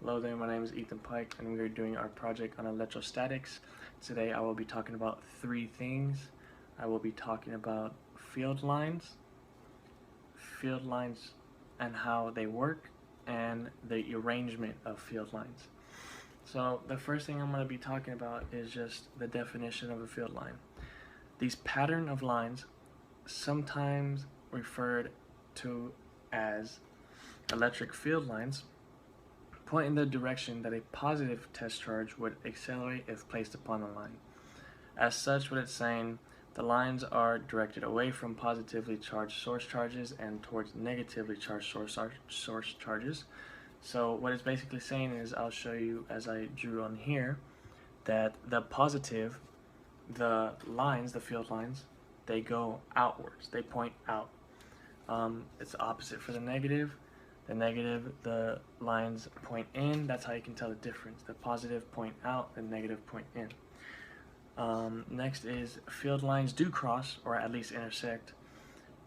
Hello there, my name is Ethan Pike and we are doing our project on electrostatics. Today I will be talking about three things. I will be talking about field lines and how they work, and the arrangement of field lines. So the first thing I'm going to be talking about is just the definition of a field line. These pattern of lines, sometimes referred to as electric field lines, point in the direction that a positive test charge would accelerate if placed upon the line. As such, what it's saying, the lines are directed away from positively charged source charges and towards negatively charged source charges. So what it's basically saying is, I'll show you as I drew on here, that the positive, the lines, the field lines, they go outwards, they point out. It's the opposite for the negative. The negative, the lines point in. That's how you can tell the difference. The positive point out, the negative point in. Next is field lines do cross, or at least intersect,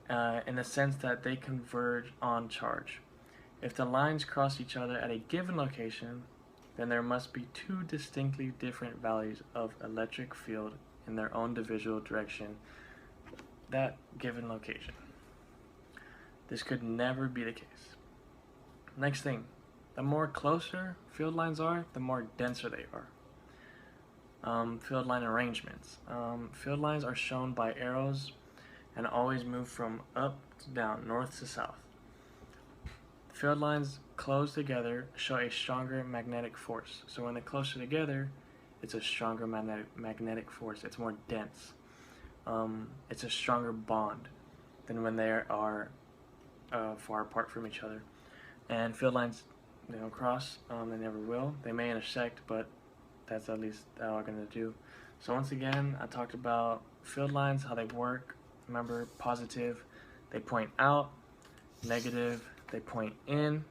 in the sense that they converge on charge. If the lines cross each other at a given location, then there must be two distinctly different values of electric field in their own divisional direction, that given location. This could never be the case. Next thing, the more closer field lines are, the more denser they are. Field line arrangements. Field lines are shown by arrows and always move from up to down, north to south. Field lines close together show a stronger magnetic force. So when they're closer together, it's a stronger magnetic force. It's more dense. It's a stronger bond than when they are far apart from each other. And field lines, they don't cross, they never will. They may intersect, but that's at least all I'm going to do. So once again, I talked about field lines, how they work. Remember, positive, they point out. Negative, they point in.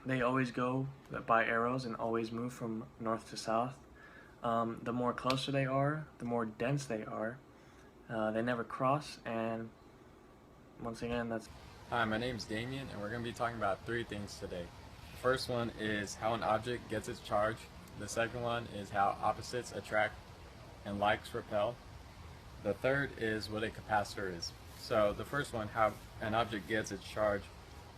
They always go by arrows and always move from north to south. The more closer they are, the more dense they are. They never cross, and once again, that's... Hi, my name is Damien, and we're going to be talking about three things today. The first one is how an object gets its charge. The second one is how opposites attract and likes repel. The third is what a capacitor is. So the first one, how an object gets its charge,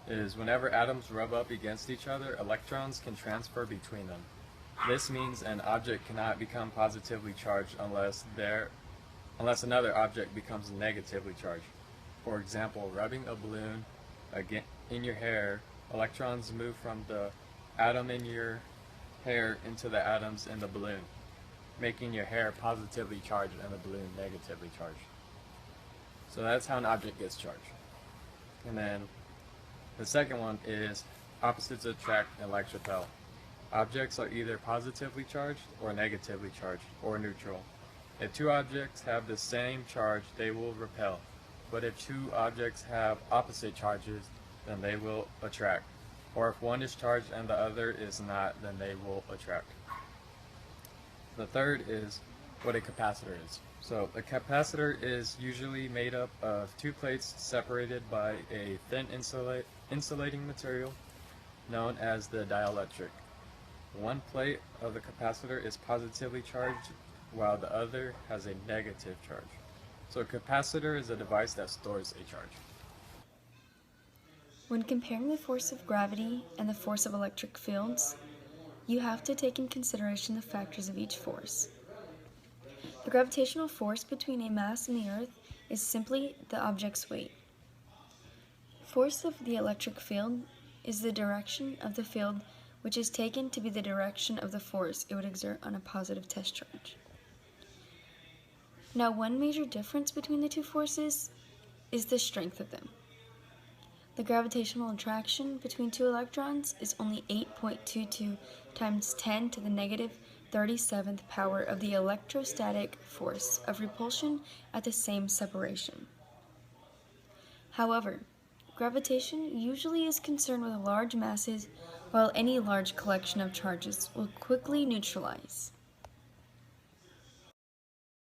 is whenever atoms rub up against each other, electrons can transfer between them. This means an object cannot become positively charged unless another object becomes negatively charged. For example, rubbing a balloon in your hair, electrons move from the atom in your hair into the atoms in the balloon, making your hair positively charged and the balloon negatively charged. So that's how an object gets charged. And then the second one is opposites attract and likes repel. Objects are either positively charged or negatively charged, or neutral. If two objects have the same charge, they will repel. But if two objects have opposite charges, then they will attract. Or if one is charged and the other is not, then they will attract. The third is what a capacitor is. So a capacitor is usually made up of two plates separated by a thin insulating material known as the dielectric. One plate of the capacitor is positively charged while the other has a negative charge. So a capacitor is a device that stores a charge. When comparing the force of gravity and the force of electric fields, you have to take in consideration the factors of each force. The gravitational force between a mass and the Earth is simply the object's weight. Force of the electric field is the direction of the field which is taken to be the direction of the force it would exert on a positive test charge. Now, one major difference between the two forces is the strength of them. The gravitational attraction between two electrons is only 8.22 times 10 to the negative 37th power of the electrostatic force of repulsion at the same separation. However, gravitation usually is concerned with large masses, while any large collection of charges will quickly neutralize.